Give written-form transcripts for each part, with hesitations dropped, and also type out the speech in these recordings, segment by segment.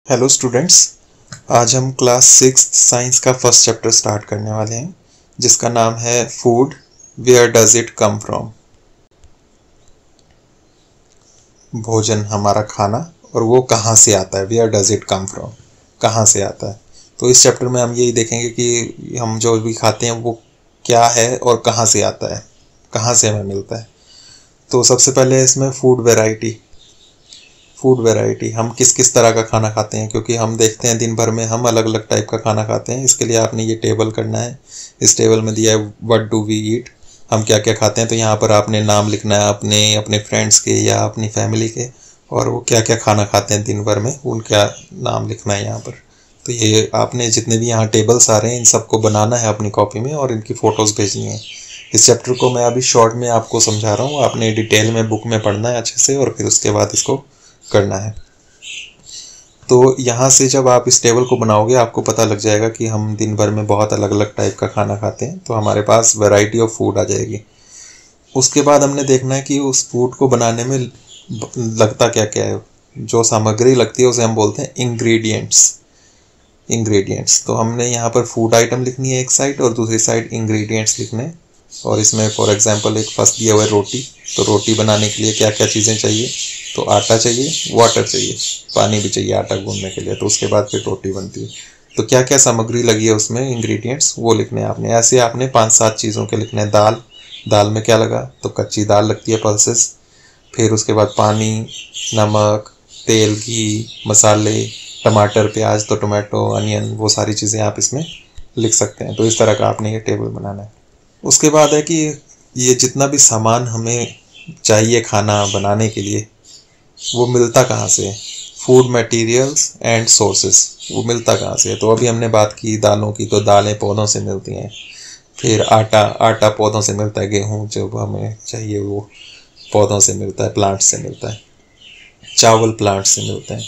Hello students. आज हम class 6 science का फर्स्ट चैप्टर स्टार्ट करने वाले हैं जिसका नाम है food, where does it come from. भोजन, हमारा खाना, और वो कहाँ से आता है। Where does it come from, कहाँ से आता है। तो इस चैप्टर में हम यही देखेंगे कि हम जो भी खाते हैं वो क्या है और कहाँ से आता है, कहाँ से हमें मिलता है। तो सबसे पहले इसमें फूड वैरायटी, हम किस किस तरह का खाना खाते हैं, क्योंकि हम देखते हैं दिन भर में हम अलग अलग टाइप का खाना खाते हैं। इसके लिए आपने ये टेबल करना है। इस टेबल में दिया है व्हाट डू वी ईट, हम क्या क्या खाते हैं। तो यहाँ पर आपने नाम लिखना है अपने अपने फ्रेंड्स के या अपनी फैमिली के, और वो क्या क्या खाना खाते हैं दिन भर में उनका नाम लिखना है यहाँ पर। तो ये आपने जितने भी यहाँ टेबल्स आ रहे हैं इन सबको बनाना है अपनी कॉपी में और इनकी फ़ोटोज़ भेजनी है। इस चैप्टर को मैं अभी शॉर्ट में आपको समझा रहा हूँ, आपने डिटेल में बुक में पढ़ना है अच्छे से और फिर उसके बाद इसको करना है। तो यहाँ से जब आप इस टेबल को बनाओगे आपको पता लग जाएगा कि हम दिन भर में बहुत अलग अलग टाइप का खाना खाते हैं, तो हमारे पास वैरायटी ऑफ फूड आ जाएगी। उसके बाद हमने देखना है कि उस फूड को बनाने में लगता क्या क्या है। जो सामग्री लगती है उसे हम बोलते हैं इंग्रेडिएंट्स। तो हमने यहाँ पर फूड आइटम लिखनी है एक साइड और दूसरी साइड इंग्रेडिएंट्स लिखने हैं। और इसमें फॉर एग्जांपल एक फर्स्ट दिया हुआ है रोटी। तो रोटी बनाने के लिए क्या क्या चीज़ें चाहिए, तो आटा चाहिए, वाटर चाहिए, पानी भी चाहिए आटा गूंदने के लिए, तो उसके बाद फिर रोटी बनती है। तो क्या क्या सामग्री लगी है उसमें, इंग्रेडिएंट्स, वो लिखने हैं आपने। ऐसे आपने 5-7 चीज़ों के लिखने हैं। दाल में क्या लगा, तो कच्ची दाल लगती है, पल्सेस। फिर उसके बाद पानी, नमक, तेल, घी, मसाले, टमाटर, प्याज तो टोमेटो, अनियन, वो सारी चीज़ें आप इसमें लिख सकते हैं। तो इस तरह का आपने ये टेबल बनाना है। उसके बाद है कि ये जितना भी सामान हमें चाहिए खाना बनाने के लिए वो मिलता कहाँ से है। फूड मटेरियल्स एंड सोर्सेस, वो मिलता कहाँ से है। तो अभी हमने बात की दालों की, तो दालें पौधों से मिलती हैं। फिर आटा पौधों से मिलता है। गेहूँ जो हमें चाहिए वो पौधों से मिलता है, प्लांट से मिलता है। चावल प्लांट से मिलते हैं।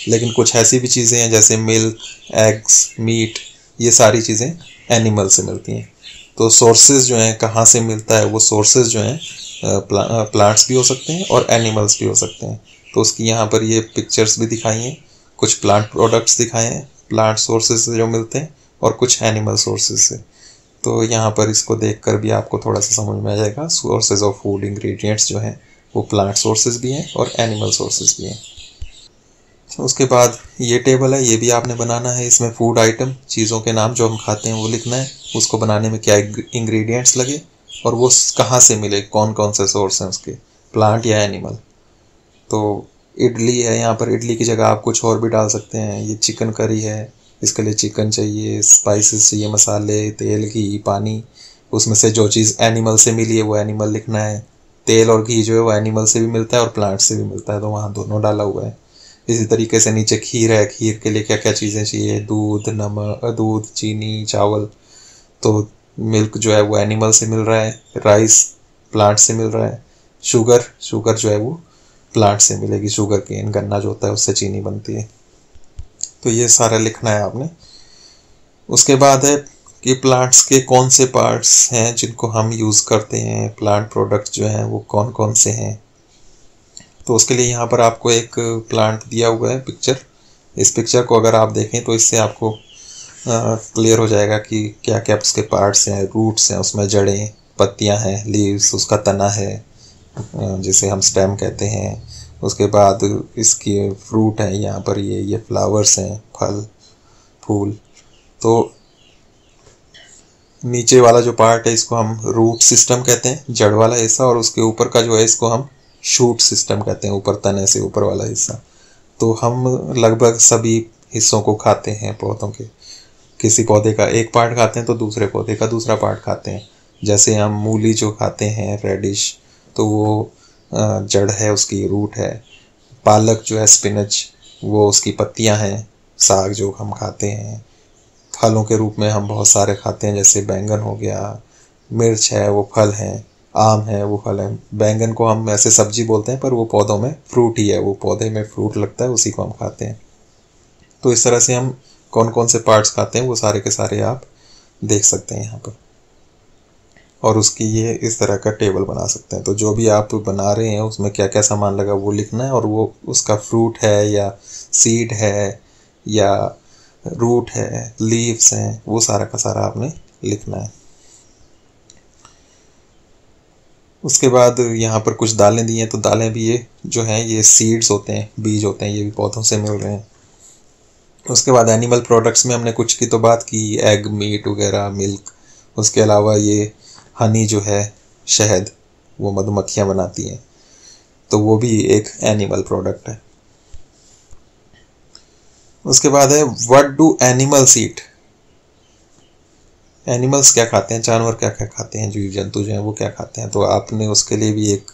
लेकिन कुछ ऐसी भी चीज़ें हैं जैसे मिल्क, एग्स, मीट, ये सारी चीज़ें एनिमल से मिलती हैं। तो सोर्सेज जो हैं कहाँ से मिलता है, वो सोर्सेज जो हैं प्लांट्स भी हो सकते हैं और एनिमल्स भी हो सकते हैं। तो उसकी यहाँ पर ये पिक्चर्स भी दिखाई हैं, कुछ प्लांट प्रोडक्ट्स दिखाए हैं प्लांट सोर्सेज से जो मिलते हैं और कुछ एनिमल सोर्सेज से। तो यहाँ पर इसको देखकर भी आपको थोड़ा सा समझ में आ जाएगा। सोर्सेज ऑफ फूड इंग्रेडिएंट्स जो हैं वो प्लांट सोर्सेज भी हैं और एनिमल सोर्सेज भी हैं। उसके बाद ये टेबल है, ये भी आपने बनाना है। इसमें फूड आइटम, चीज़ों के नाम जो हम खाते हैं वो लिखना है। उसको बनाने में क्या इंग्रेडिएंट्स लगे और वो कहाँ से मिले, कौन कौन से सोर्स हैं उसके, प्लांट या एनिमल। तो इडली है, यहाँ पर इडली की जगह आप कुछ और भी डाल सकते हैं। ये चिकन करी है, इसके लिए चिकन चाहिए, स्पाइसेस चाहिए, मसाले, तेल, घी, पानी। उसमें से जो चीज़ एनिमल से मिली है वो एनिमल लिखना है। तेल और घी जो है वो एनिमल से भी मिलता है और प्लांट से भी मिलता है, तो वहाँ दोनों डाला हुआ है। इसी तरीके से नीचे खीर है, खीर के लिए क्या क्या चीज़ें चाहिए, दूध, नमक, दूध, चीनी, चावल। तो मिल्क जो है वो एनिमल से मिल रहा है, राइस प्लांट से मिल रहा है, शुगर जो है वो प्लांट से मिलेगी, शुगर केन, गन्ना जो होता है उससे चीनी बनती है। तो ये सारा लिखना है आपने। उसके बाद है कि प्लांट्स के कौन से पार्ट्स हैं जिनको हम यूज़ करते हैं, प्लांट प्रोडक्ट्स जो हैं वो कौन कौन से हैं। तो उसके लिए यहाँ पर आपको एक प्लांट दिया हुआ है पिक्चर। इस पिक्चर को अगर आप देखें तो इससे आपको क्लियर हो जाएगा कि क्या क्या उसके पार्ट्स हैं, रूट्स हैं, उसमें जड़ें, पत्तियाँ हैं, लीव्स, उसका तना है जिसे हम स्टेम कहते हैं। उसके बाद इसकी फ्रूट है, यहाँ पर ये फ्लावर्स हैं, फल फूल। तो नीचे वाला जो पार्ट है इसको हम रूट सिस्टम कहते हैं, जड़ वाला हिस्सा, और उसके ऊपर का जो है इसको हम शूट सिस्टम कहते हैं, ऊपर तने से ऊपर वाला हिस्सा। तो हम लगभग सभी हिस्सों को खाते हैं पौधों के। किसी पौधे का एक पार्ट खाते हैं तो दूसरे पौधे का दूसरा पार्ट खाते हैं। जैसे हम मूली जो खाते हैं रेडिश, तो वो जड़ है, उसकी रूट है। पालक जो है, स्पिनच, वो उसकी पत्तियां हैं। साग जो हम खाते हैं, फलों के रूप में हम बहुत सारे खाते हैं, जैसे बैंगन हो गया, मिर्च है वो फल है, आम है वो फल है। बैंगन को हम ऐसे सब्जी बोलते हैं पर वो पौधों में फ्रूट ही है, वो पौधे में फ्रूट लगता है, उसी को हम खाते हैं। तो इस तरह से हम कौन कौन से पार्ट्स खाते हैं वो सारे के सारे आप देख सकते हैं यहाँ पर, और उसकी ये इस तरह का टेबल बना सकते हैं। तो जो भी आप बना रहे हैं उसमें क्या क्या सामान लगा वो लिखना है, और वो उसका फ्रूट है या सीड है या रूट है, लीव्स हैं, वो सारा का सारा आपने लिखना है। उसके बाद यहाँ पर कुछ दालें दी हैं, तो दालें भी ये जो हैं ये सीड्स होते हैं, बीज होते हैं, ये भी पौधों से मिल रहे हैं। उसके बाद एनिमल प्रोडक्ट्स में हमने कुछ की तो बात की, एग, मीट वगैरह, मिल्क। उसके अलावा ये हनी जो है, शहद, वो मधुमक्खियाँ बनाती हैं, तो वो भी एक एनिमल प्रोडक्ट है। उसके बाद है what do animals eat. Animals क्या खाते हैं, जानवर क्या क्या खाते हैं, जीव जंतु जो हैं वो क्या खाते हैं। तो आपने उसके लिए भी एक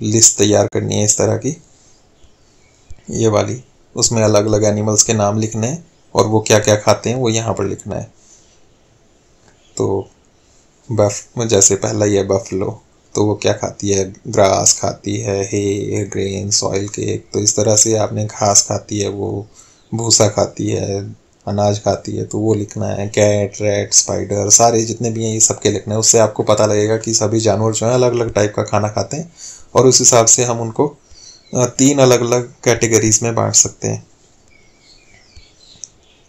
लिस्ट तैयार करनी है इस तरह की, ये वाली। उसमें अलग अलग एनिमल्स के नाम लिखने हैं और वो क्या क्या खाते हैं वो यहाँ पर लिखना है। तो जैसे पहला ही है बफलो, तो वो क्या खाती है, ग्रास खाती है, हे, ग्रेन, सॉइल केक। तो इस तरह से आपने घास खाती है, वो भूसा खाती है, अनाज खाती है, तो वो लिखना है। कैट, रैट, स्पाइडर, सारे जितने भी हैं ये सबके लिखना है। उससे आपको पता लगेगा कि सभी जानवर जो हैं अलग अलग टाइप का खाना खाते हैं और उस हिसाब से हम उनको 3 अलग अलग कैटेगरीज में बांट सकते हैं।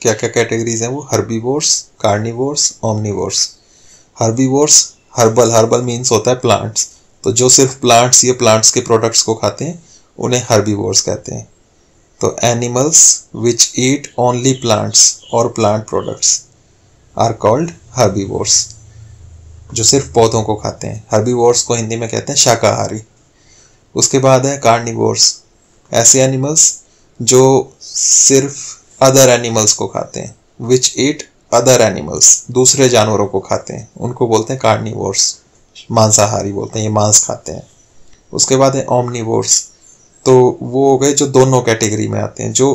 क्या क्या कैटेगरीज हैं वो, herbivores, carnivores, omnivores. Herbivores, herbal means होता है प्लांट्स, तो जो सिर्फ प्लांट्स या प्लांट्स के प्रोडक्ट्स को खाते हैं उन्हें हर्बीवोर्स कहते हैं। तो animals which eat only plants और plant products are called herbivores, जो सिर्फ पौधों को खाते हैं। हर्बीवोर्स को हिंदी में कहते हैं शाकाहारी। उसके बाद है कार्निवोर्स, ऐसे एनिमल्स जो सिर्फ अदर एनिमल्स को खाते हैं, विच ईट अदर एनिमल्स, दूसरे जानवरों को खाते हैं, उनको बोलते हैं कार्निवोर्स, मांसाहारी बोलते हैं, ये मांस खाते हैं। उसके बाद है ओमनिवोर्स, तो वो हो गए जो दोनों कैटेगरी में आते हैं, जो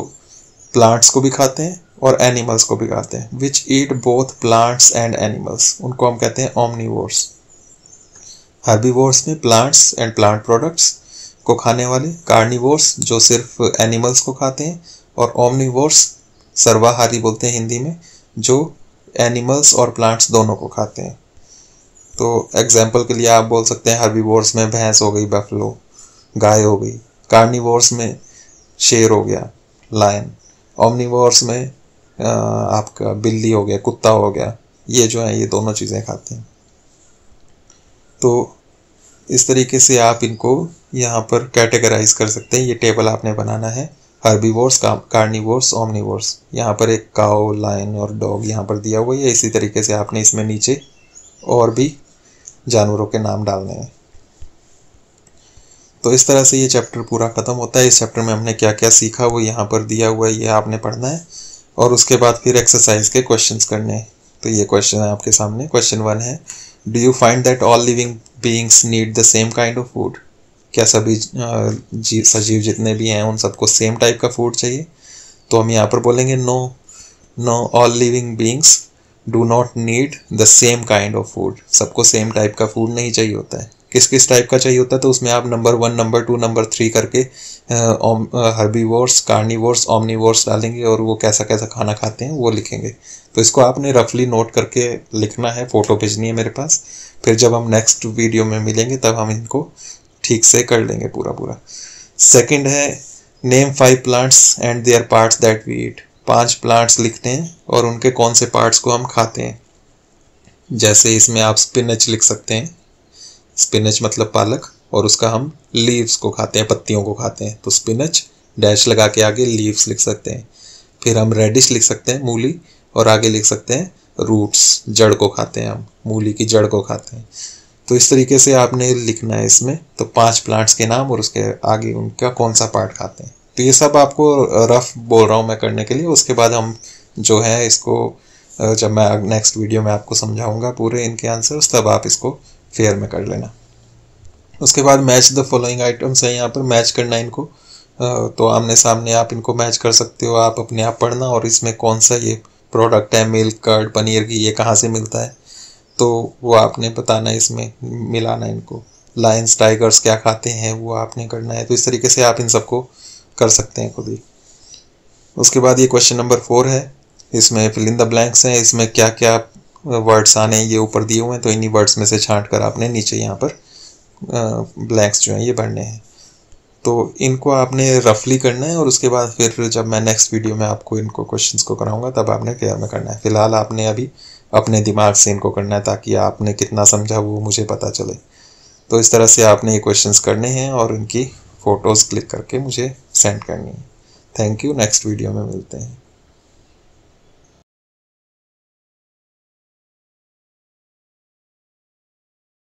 प्लांट्स को भी खाते हैं और एनिमल्स को भी खाते हैं। Which eat both plants and animals, उनको हम कहते हैं ओमनिवोर्स। हर्बीवोर्स में प्लांट्स एंड प्लांट प्रोडक्ट्स को खाने वाले, कार्निवोर्स जो सिर्फ एनिमल्स को खाते हैं, और ओमनिवोर्स सर्वाहारी बोलते हैं हिंदी में, जो एनिमल्स और प्लांट्स दोनों को खाते हैं। तो एग्जाम्पल के लिए आप बोल सकते हैं हर्बीवोर्स में भैंस हो गई, बफलो, गाय हो गई। कार्निवोर्स में शेर हो गया, लायन। ओमनिवोर्स में आपका बिल्ली हो गया, कुत्ता हो गया। ये जो है ये दोनों चीज़ें खाते हैं। तो इस तरीके से आप इनको यहाँ पर कैटेगराइज कर सकते हैं। ये टेबल आपने बनाना है, हर्बीवोर्स, कार्निवोर्स, ओमनिवोर्स। यहाँ पर एक काऊ, लायन और डॉग यहाँ पर दिया हुआ है। इसी तरीके से आपने इसमें नीचे और भी जानवरों के नाम डालने हैं। तो इस तरह से ये चैप्टर पूरा ख़त्म होता है। इस चैप्टर में हमने क्या क्या सीखा वो यहाँ पर दिया हुआ है, ये आपने पढ़ना है। और उसके बाद फिर एक्सरसाइज के क्वेश्चंस करने हैं। तो ये क्वेश्चन है आपके सामने। क्वेश्चन 1 है, do you find that all living beings need the same kind of food. क्या सभी सजीव जितने भी हैं उन सबको सेम टाइप का फूड चाहिए। तो हम यहाँ पर बोलेंगे no, all living beings do not need the same kind of food. सबको सेम टाइप का फूड नहीं चाहिए होता है। किस किस टाइप का चाहिए होता है, तो उसमें आप नंबर 1, नंबर 2, नंबर 3 करके हर्बीवोर्स, कार्निवोर्स, ओमनिवोर्स डालेंगे और वो कैसा कैसा खाना खाते हैं वो लिखेंगे। तो इसको आपने रफली नोट करके लिखना है, फ़ोटो भेजनी है मेरे पास। फिर जब हम नेक्स्ट वीडियो में मिलेंगे तब हम इनको ठीक से कर लेंगे पूरा। सेकंड है, name 5 plants and their parts that we eat. 5 plants लिखते हैं और उनके कौन से पार्ट्स को हम खाते हैं। जैसे इसमें आप स्पिनच लिख सकते हैं, स्पिनच मतलब पालक, और उसका हम लीव्स को खाते हैं, पत्तियों को खाते हैं। तो स्पिनच डैश लगा के आगे लीव्स लिख सकते हैं। फिर हम रेडिश लिख सकते हैं, मूली, और आगे लिख सकते हैं रूट्स, जड़ को खाते हैं हम, मूली की जड़ को खाते हैं। तो इस तरीके से आपने लिखना है इसमें। तो 5 प्लांट्स के नाम और उसके आगे उनका कौन सा पार्ट खाते हैं। तो ये सब आपको रफ बोल रहा हूँ मैं करने के लिए। उसके बाद हम जो है इसको जब मैं नेक्स्ट वीडियो में आपको समझाऊंगा पूरे इनके आंसर्स, तब आप इसको फेयर में कर लेना। उसके बाद मैच द फॉलोइंग आइटम्स है, यहाँ पर मैच करना है इनको। तो आमने सामने आप इनको मैच कर सकते हो, आप अपने आप पढ़ना। और इसमें कौन सा ये प्रोडक्ट है, मिल्क, कर्ड, पनीर की, ये कहाँ से मिलता है तो वो आपने बताना है, इसमें मिलाना है इनको। लायंस, टाइगर्स क्या खाते हैं वो आपने करना है। तो इस तरीके से आप इन सबको कर सकते हैं खुद ही। उसके बाद ये क्वेश्चन नंबर 4 है, इसमें फिल इन द ब्लैंक्स हैं। इसमें क्या क्या वर्ड्स आने हैं ये ऊपर दिए हुए हैं, तो इन्हीं वर्ड्स में से छांट कर आपने नीचे यहाँ पर ब्लैंक्स जो हैं ये भरने हैं। तो इनको आपने रफली करना है और उसके बाद फिर जब मैं नेक्स्ट वीडियो में आपको इनको क्वेश्चंस को कराऊंगा तब आपने केयर में करना है। फिलहाल आपने अभी अपने दिमाग से इनको करना है ताकि आपने कितना समझा वो मुझे पता चले। तो इस तरह से आपने ये क्वेश्चंस करने हैं और इनकी फ़ोटोज़ क्लिक करके मुझे सेंड करनी है। थैंक यू, नेक्स्ट वीडियो में मिलते हैं।